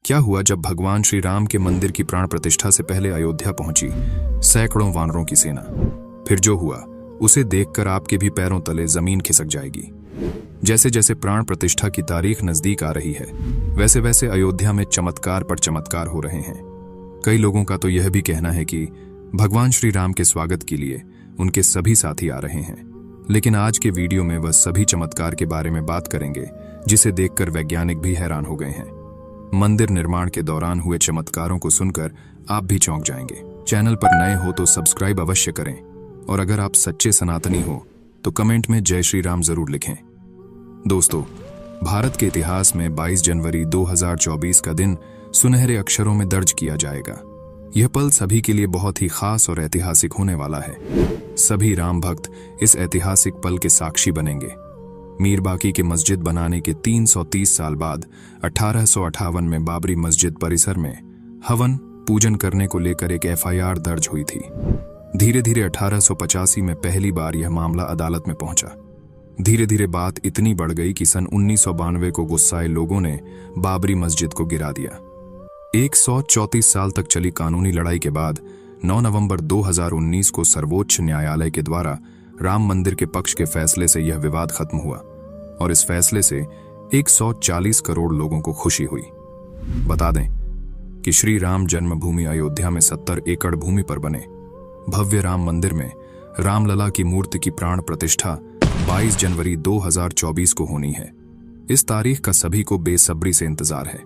क्या हुआ जब भगवान श्री राम के मंदिर की प्राण प्रतिष्ठा से पहले अयोध्या पहुंची सैकड़ों वानरों की सेना। फिर जो हुआ उसे देखकर आपके भी पैरों तले जमीन खिसक जाएगी। जैसे जैसे प्राण प्रतिष्ठा की तारीख नजदीक आ रही है, वैसे वैसे अयोध्या में चमत्कार पर चमत्कार हो रहे हैं। कई लोगों का तो यह भी कहना है कि भगवान श्री राम के स्वागत के लिए उनके सभी साथी आ रहे हैं। लेकिन आज के वीडियो में वह सभी चमत्कार के बारे में बात करेंगे जिसे देखकर वैज्ञानिक भी हैरान हो गए हैं। मंदिर निर्माण के दौरान हुए चमत्कारों को सुनकर आप भी चौंक जाएंगे। चैनल पर नए हो तो सब्सक्राइब अवश्य करें, और अगर आप सच्चे सनातनी हो तो कमेंट में जय श्री राम जरूर लिखें। दोस्तों, भारत के इतिहास में 22 जनवरी 2024 का दिन सुनहरे अक्षरों में दर्ज किया जाएगा। यह पल सभी के लिए बहुत ही खास और ऐतिहासिक होने वाला है। सभी राम भक्त इस ऐतिहासिक पल के साक्षी बनेंगे। मीर बाकी के मस्जिद बनाने के 330 साल बाद 1858 में बाबरी मस्जिद परिसर में हवन पूजन करने को लेकर एक FIR दर्ज हुई थी। धीरे धीरे 1885 में पहली बार यह मामला अदालत में पहुंचा। धीरे धीरे बात इतनी बढ़ गई कि सन 1992 को गुस्साए लोगों ने बाबरी मस्जिद को गिरा दिया। 134 साल तक चली कानूनी लड़ाई के बाद 9 नवंबर 2019 को सर्वोच्च न्यायालय के द्वारा राम मंदिर के पक्ष के फैसले से यह विवाद खत्म हुआ, और इस फैसले से 140 करोड़ लोगों को खुशी हुई। बता दें कि श्री राम जन्मभूमि अयोध्या में 70 एकड़ भूमि पर बने भव्य राम मंदिर में रामलला की मूर्ति की प्राण प्रतिष्ठा 22 जनवरी 2024 को होनी है। इस तारीख का सभी को बेसब्री से इंतजार है।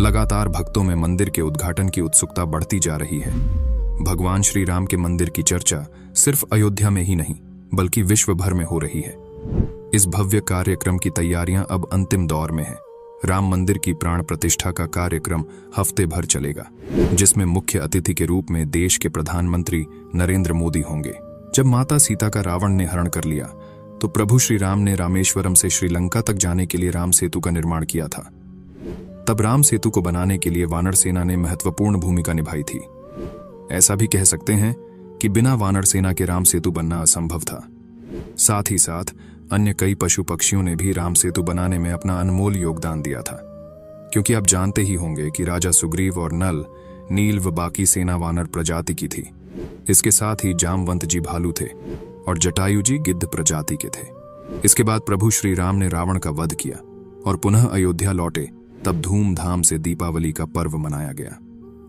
लगातार भक्तों में मंदिर के उद्घाटन की उत्सुकता बढ़ती जा रही है। भगवान श्री राम के मंदिर की चर्चा सिर्फ अयोध्या में ही नहीं बल्कि विश्व भर में हो रही है। इस भव्य कार्यक्रम की तैयारियां अब अंतिम दौर में है। राम मंदिर की प्राण प्रतिष्ठा का कार्यक्रम हफ्ते भर चलेगा, जिसमें मुख्य अतिथि के रूप में देश के प्रधानमंत्री नरेंद्र मोदी होंगे। जब माता सीता का रावण ने हरण कर लिया तो प्रभु श्री राम ने रामेश्वरम से श्रीलंका तक जाने के लिए राम सेतु का निर्माण किया था। तब राम सेतु को बनाने के लिए वानर सेना ने महत्वपूर्ण भूमिका निभाई थी। ऐसा भी कह सकते हैं कि बिना वानर सेना के राम सेतु बनना असंभव था। साथ ही साथ अन्य कई पशु पक्षियों ने भी राम सेतु बनाने में अपना अनमोल योगदान दिया था। क्योंकि आप जानते ही होंगे कि राजा सुग्रीव और नल, नील व बाकी सेना वानर प्रजाति की थी। इसके साथ ही जामवंत जी भालू थे और जटायु जी गिद्ध प्रजाति के थे। इसके बाद प्रभु श्री राम ने रावण का वध किया और पुनः अयोध्या लौटे। तब धूमधाम से दीपावली का पर्व मनाया गया।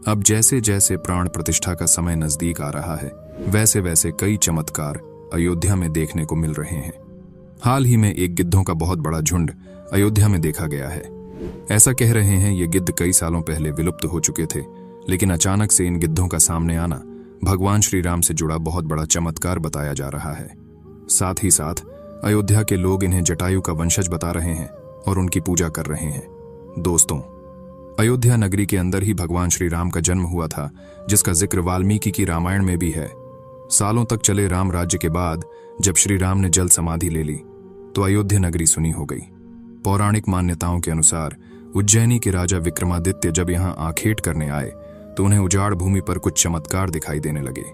अब जैसे जैसे प्राण प्रतिष्ठा का समय नजदीक आ रहा है, वैसे वैसे कई चमत्कार अयोध्या में देखने को मिल रहे हैं। हाल ही में एक गिद्धों का बहुत बड़ा झुंड अयोध्या में देखा गया है। ऐसा कह रहे हैं ये गिद्ध कई सालों पहले विलुप्त हो चुके थे, लेकिन अचानक से इन गिद्धों का सामने आना भगवान श्री राम से जुड़ा बहुत बड़ा चमत्कार बताया जा रहा है। साथ ही साथ अयोध्या के लोग इन्हें जटायु का वंशज बता रहे हैं और उनकी पूजा कर रहे हैं। दोस्तों, अयोध्या नगरी के अंदर ही भगवान श्री राम का जन्म हुआ था, जिसका जिक्र वाल्मीकि की रामायण में भी है। सालों तक चले राम राज्य के बाद जब श्री राम ने जल समाधि ले ली तो अयोध्या नगरी सुनी हो गई। पौराणिक मान्यताओं के अनुसार उज्जैनी के राजा विक्रमादित्य जब यहाँ आखेट करने आए तो उन्हें उजाड़ भूमि पर कुछ चमत्कार दिखाई देने लगे।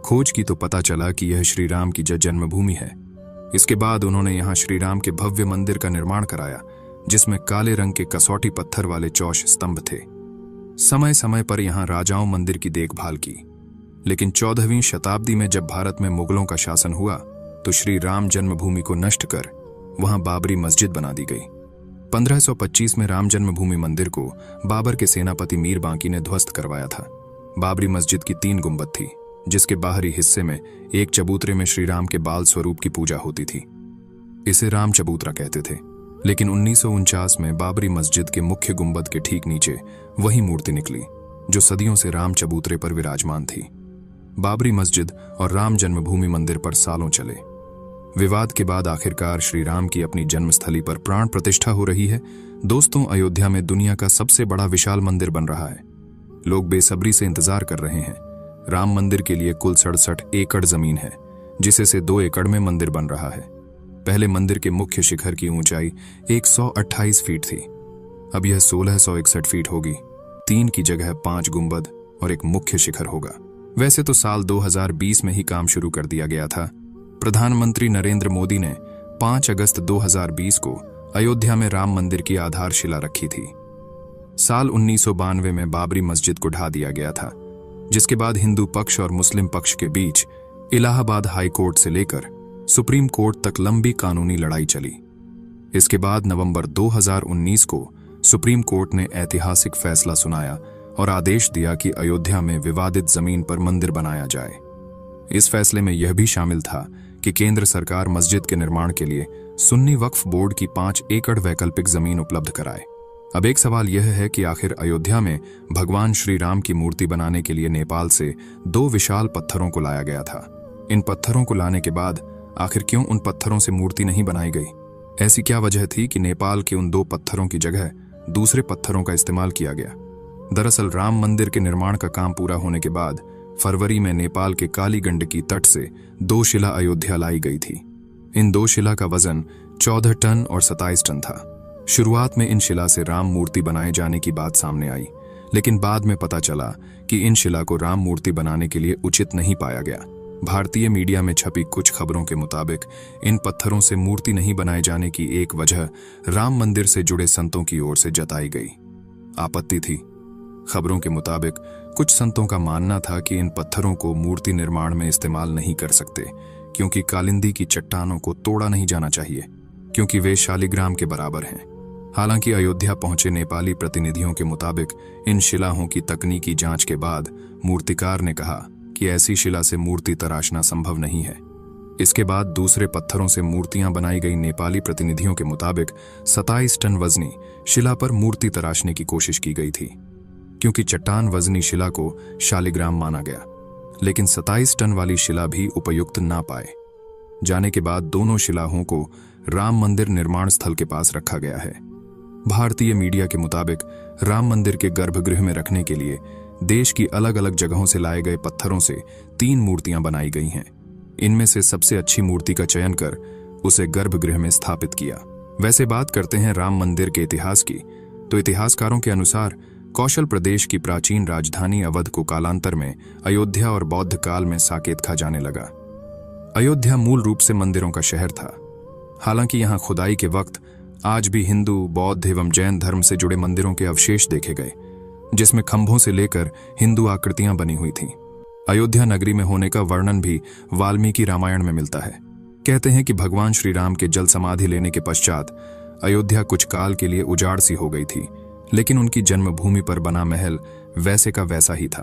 खोज की तो पता चला कि यह श्री राम की जन्मभूमि है। इसके बाद उन्होंने यहाँ श्री राम के भव्य मंदिर का निर्माण कराया, जिसमें काले रंग के कसौटी पत्थर वाले चौश स्तंभ थे। समय समय पर यहां राजाओं मंदिर की देखभाल की, लेकिन 14वीं शताब्दी में जब भारत में मुगलों का शासन हुआ तो श्री राम जन्मभूमि को नष्ट कर वहां बाबरी मस्जिद बना दी गई। 1525 में राम जन्मभूमि मंदिर को बाबर के सेनापति मीर बांकी ने ध्वस्त करवाया था। बाबरी मस्जिद की 3 गुंबद थी, जिसके बाहरी हिस्से में एक चबूतरे में श्री राम के बाल स्वरूप की पूजा होती थी। इसे राम चबूतरा कहते थे। लेकिन 1949 में बाबरी मस्जिद के मुख्य गुंबद के ठीक नीचे वही मूर्ति निकली जो सदियों से राम चबूतरे पर विराजमान थी। बाबरी मस्जिद और राम जन्मभूमि मंदिर पर सालों चले विवाद के बाद आखिरकार श्री राम की अपनी जन्मस्थली पर प्राण प्रतिष्ठा हो रही है। दोस्तों, अयोध्या में दुनिया का सबसे बड़ा विशाल मंदिर बन रहा है। लोग बेसब्री से इंतजार कर रहे हैं। राम मंदिर के लिए कुल 67 एकड़ जमीन है, जिसे से 2 एकड़ में मंदिर बन रहा है। पहले मंदिर के मुख्य शिखर की ऊंचाई 128 फीट थी, अब यह 1661 फीट होगी। 3 की जगह 5 गुंबद और एक मुख्य शिखर होगा। वैसे तो साल 2020 में ही काम शुरू कर दिया गया था। प्रधानमंत्री नरेंद्र मोदी ने 5 अगस्त 2020 को अयोध्या में राम मंदिर की आधारशिला रखी थी। साल 1992 में बाबरी मस्जिद को ढा दिया गया था, जिसके बाद हिंदू पक्ष और मुस्लिम पक्ष के बीच इलाहाबाद हाई कोर्ट से लेकर सुप्रीम कोर्ट तक लंबी कानूनी लड़ाई चली। इसके बाद नवंबर 2019 को सुप्रीम कोर्ट ने ऐतिहासिक फैसला सुनाया और आदेश दिया कि अयोध्या में विवादित जमीन पर मंदिर बनाया जाए। इस फैसले में यह भी शामिल था कि केंद्र सरकार मस्जिद के निर्माण के लिए सुन्नी वक्फ बोर्ड की 5 एकड़ वैकल्पिक जमीन उपलब्ध कराए। अब एक सवाल यह है कि आखिर अयोध्या में भगवान श्री राम की मूर्ति बनाने के लिए नेपाल से 2 विशाल पत्थरों को लाया गया था। इन पत्थरों को लाने के बाद आखिर क्यों उन पत्थरों से मूर्ति नहीं बनाई गई? ऐसी क्या वजह थी कि नेपाल के उन 2 पत्थरों की जगह दूसरे पत्थरों का इस्तेमाल किया गया? दरअसल राम मंदिर के निर्माण का काम पूरा होने के बाद फरवरी में नेपाल के काली गंडकी तट से 2 शिला अयोध्या लाई गई थी। इन 2 शिला का वजन 14 टन और 27 टन था। शुरुआत में इन शिला से राम मूर्ति बनाए जाने की बात सामने आई, लेकिन बाद में पता चला कि इन शिला को राम मूर्ति बनाने के लिए उचित नहीं पाया गया। भारतीय मीडिया में छपी कुछ खबरों के मुताबिक इन पत्थरों से मूर्ति नहीं बनाए जाने की एक वजह राम मंदिर से जुड़े संतों की ओर से जताई गई आपत्ति थी। खबरों के मुताबिक कुछ संतों का मानना था कि इन पत्थरों को मूर्ति निर्माण में इस्तेमाल नहीं कर सकते, क्योंकि कालिंदी की चट्टानों को तोड़ा नहीं जाना चाहिए, क्योंकि वे शालिग्राम के बराबर हैं। हालांकि अयोध्या पहुंचे नेपाली प्रतिनिधियों के मुताबिक इन शिलाओं की तकनीकी जांच के बाद मूर्तिकार ने कहा कि ऐसी शिला से मूर्ति तराशना संभव नहीं है। इसके बाद दूसरे पत्थरों से मूर्तियां बनाई गई नेपाली प्रतिनिधियों के मुताबिक 27 टन वजनी शिला पर मूर्ति तराशने की कोशिश की गई थी, क्योंकि चट्टान वजनी शिला को शालिग्राम माना गया, लेकिन 27 टन वाली शिला भी उपयुक्त ना पाए जाने के बाद दोनों शिलाओं को राम मंदिर निर्माण स्थल के पास रखा गया है। भारतीय मीडिया के मुताबिक राम मंदिर के गर्भगृह में रखने के लिए देश की अलग अलग जगहों से लाए गए पत्थरों से 3 मूर्तियां बनाई गई हैं। इनमें से सबसे अच्छी मूर्ति का चयन कर उसे गर्भगृह में स्थापित किया। वैसे बात करते हैं राम मंदिर के इतिहास की, तो इतिहासकारों के अनुसार कौशल प्रदेश की प्राचीन राजधानी अवध को कालांतर में अयोध्या और बौद्ध काल में साकेत कहा जाने लगा। अयोध्या मूल रूप से मंदिरों का शहर था। हालांकि यहां खुदाई के वक्त आज भी हिंदू, बौद्ध एवं जैन धर्म से जुड़े मंदिरों के अवशेष देखे गए, जिसमें खंभों से लेकर हिंदू आकृतियां बनी हुई थीं। अयोध्या नगरी में होने का वर्णन भी वाल्मीकि रामायण में मिलता है। कहते हैं कि भगवान श्री राम के जल समाधि लेने के पश्चात अयोध्या कुछ काल के लिए उजाड़ सी हो गई थी, लेकिन उनकी जन्मभूमि पर बना महल वैसे का वैसा ही था।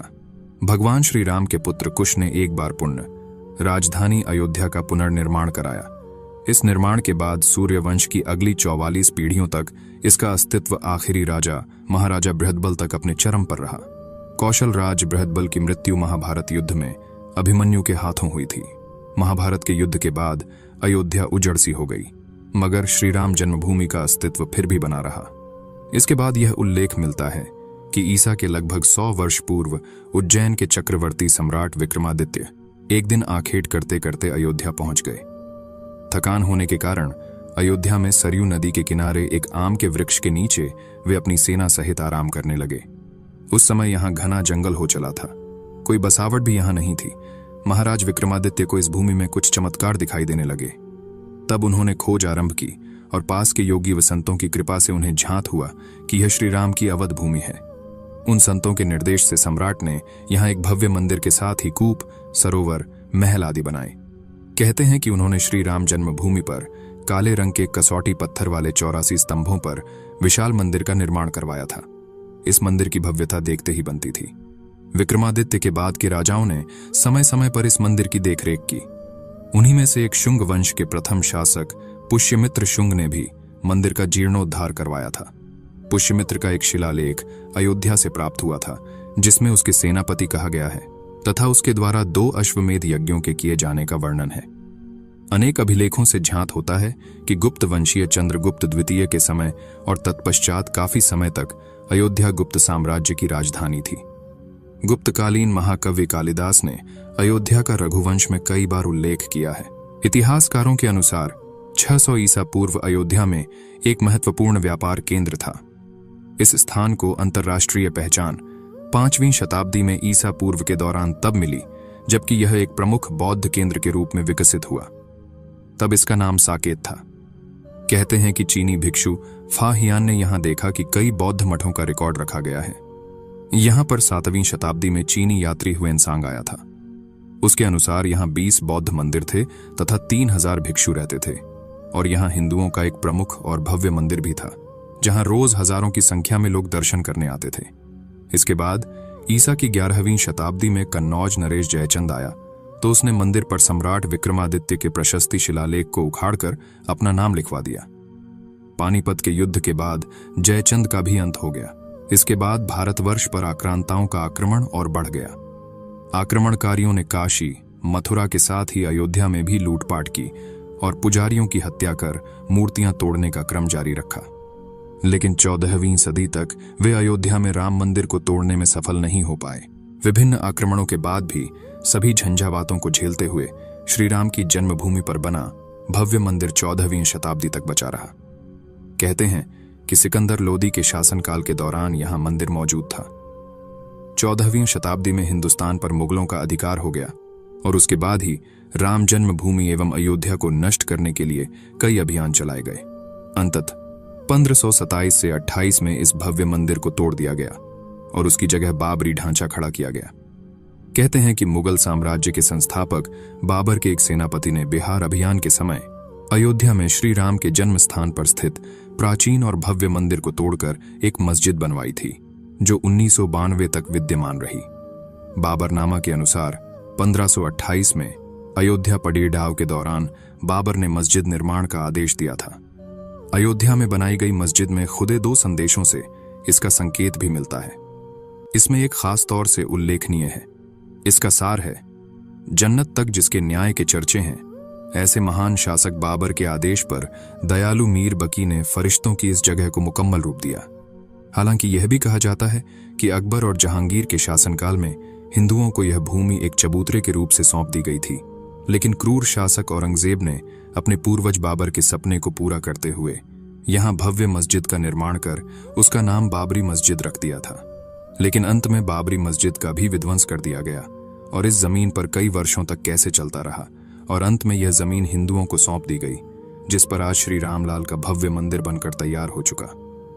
भगवान श्री राम के पुत्र कुश ने एक बार पुण्य राजधानी अयोध्या का पुनर्निर्माण कराया। इस निर्माण के बाद सूर्यवंश की अगली 44 पीढ़ियों तक इसका अस्तित्व आखिरी राजा महाराजा बृहदबल तक अपने चरम पर रहा। कौशल राज बृहदबल की मृत्यु महाभारत युद्ध में अभिमन्यु के हाथों हुई थी। महाभारत के युद्ध के बाद अयोध्या उजड़ सी हो गई, मगर श्रीराम जन्मभूमि का अस्तित्व फिर भी बना रहा। इसके बाद यह उल्लेख मिलता है कि ईसा के लगभग 100 वर्ष पूर्व उज्जैन के चक्रवर्ती सम्राट विक्रमादित्य एक दिन आखेट करते करते अयोध्या पहुंच गए। थकान होने के कारण अयोध्या में सरयू नदी के किनारे एक आम के वृक्ष के नीचे वे अपनी सेना सहित आराम करने लगे। उस समय यहां घना जंगल हो चला था, कोई बसावट भी यहां नहीं थी। महाराज विक्रमादित्य को इस भूमि में कुछ चमत्कार दिखाई देने लगे। तब उन्होंने खोज आरंभ की और पास के योगी व संतों की कृपा से उन्हें झांत हुआ कि यह श्री राम की अवध भूमि है। उन संतों के निर्देश से सम्राट ने यहाँ एक भव्य मंदिर के साथ ही कूप, सरोवर, महल आदि बनाए। कहते हैं कि उन्होंने श्री राम जन्मभूमि पर काले रंग के कसौटी पत्थर वाले 84 स्तंभों पर विशाल मंदिर का निर्माण करवाया था। इस मंदिर की भव्यता देखते ही बनती थी। विक्रमादित्य के बाद के राजाओं ने समय समय पर इस मंदिर की देखरेख की। उन्हीं में से एक शुंग वंश के प्रथम शासक पुष्यमित्र शुंग ने भी मंदिर का जीर्णोद्धार करवाया था। पुष्यमित्र का एक शिलालेख अयोध्या से प्राप्त हुआ था, जिसमें उसके सेनापति कहा गया है तथा उसके द्वारा 2 अश्वमेध यज्ञों के किए जाने का वर्णन है। अनेक अभिलेखों से ज्ञात होता है कि गुप्त वंशीय चंद्रगुप्त द्वितीय के समय और तत्पश्चात काफी समय तक अयोध्या गुप्त साम्राज्य की राजधानी थी। गुप्तकालीन महाकवि कालिदास ने अयोध्या का रघुवंश में कई बार उल्लेख किया है। इतिहासकारों के अनुसार 600 ईसा पूर्व अयोध्या में एक महत्वपूर्ण व्यापार केंद्र था। इस स्थान को अंतर्राष्ट्रीय पहचान 5वीं शताब्दी में ईसा पूर्व के दौरान तब मिली जबकि यह एक प्रमुख बौद्ध केंद्र के रूप में विकसित हुआ। तब इसका नाम साकेत था। कहते हैं कि चीनी भिक्षु फा हियान ने यहां देखा कि कई बौद्ध मठों का रिकॉर्ड रखा गया है। यहां पर 7वीं शताब्दी में चीनी यात्री हुएनसांग आया था। उसके अनुसार यहां 20 बौद्ध मंदिर थे तथा 3000 भिक्षु रहते थे, और यहां हिंदुओं का एक प्रमुख और भव्य मंदिर भी था, जहां रोज हजारों की संख्या में लोग दर्शन करने आते थे। इसके बाद ईसा की 11वीं शताब्दी में कन्नौज नरेश जयचंद आया, तो उसने मंदिर पर सम्राट विक्रमादित्य के प्रशस्ति शिलालेख को उखाड़कर अपना नाम लिखवा दिया। पानीपत के युद्ध के बाद जयचंद का भी अंत हो गया। इसके बाद भारतवर्ष पर आक्रांताओं का आक्रमण और बढ़ गया। आक्रमणकारियों ने काशी, मथुरा के साथ ही अयोध्या में भी लूटपाट की और पुजारियों की हत्या कर मूर्तियां तोड़ने का क्रम जारी रखा। लेकिन 14वीं सदी तक वे अयोध्या में राम मंदिर को तोड़ने में सफल नहीं हो पाए। विभिन्न आक्रमणों के बाद भी सभी झंझावातों को झेलते हुए श्री राम की जन्मभूमि पर बना भव्य मंदिर 14वीं शताब्दी तक बचा रहा। कहते हैं कि सिकंदर लोदी के शासनकाल के दौरान यहां मंदिर मौजूद था। 14वीं शताब्दी में हिंदुस्तान पर मुगलों का अधिकार हो गया और उसके बाद ही राम जन्मभूमि एवं अयोध्या को नष्ट करने के लिए कई अभियान चलाए गए। अंततः 1527 से 28 में इस भव्य मंदिर को तोड़ दिया गया और उसकी जगह बाबरी ढांचा खड़ा किया गया। कहते हैं कि मुगल साम्राज्य के संस्थापक बाबर के एक सेनापति ने बिहार अभियान के समय अयोध्या में श्री राम के जन्म स्थान पर स्थित प्राचीन और भव्य मंदिर को तोड़कर एक मस्जिद बनवाई थी, जो 1992 तक विद्यमान रही। बाबरनामा के अनुसार 1528 में अयोध्या पड़ीडाव के दौरान बाबर ने मस्जिद निर्माण का आदेश दिया था। अयोध्या में बनाई गई मस्जिद में खुदे 2 संदेशों से इसका संकेत भी मिलता है। इसमें एक खास तौर से उल्लेखनीय है। इसका सार है, जन्नत तक जिसके न्याय के चर्चे हैं, ऐसे महान शासक बाबर के आदेश पर दयालु मीर बकी ने फरिश्तों की इस जगह को मुकम्मल रूप दिया। हालांकि यह भी कहा जाता है कि अकबर और जहांगीर के शासनकाल में हिंदुओं को यह भूमि एक चबूतरे के रूप से सौंप दी गई थी, लेकिन क्रूर शासक औरंगजेब ने अपने पूर्वज बाबर के सपने को पूरा करते हुए यहां भव्य मस्जिद का निर्माण कर उसका नाम बाबरी मस्जिद रख दिया था। लेकिन अंत में बाबरी मस्जिद का भी विध्वंस कर दिया गया और इस जमीन पर कई वर्षों तक कैसे चलता रहा और अंत में यह जमीन हिंदुओं को सौंप दी गई, जिस पर आज श्री रामलाल का भव्य मंदिर बनकर तैयार हो चुका।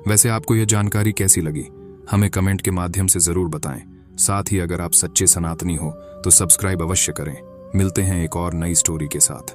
वैसे आपको यह जानकारी कैसी लगी, हमें कमेंट के माध्यम से जरूर बताएं। साथ ही अगर आप सच्चे सनातनी हो तो सब्सक्राइब अवश्य करें। मिलते हैं एक और नई स्टोरी के साथ।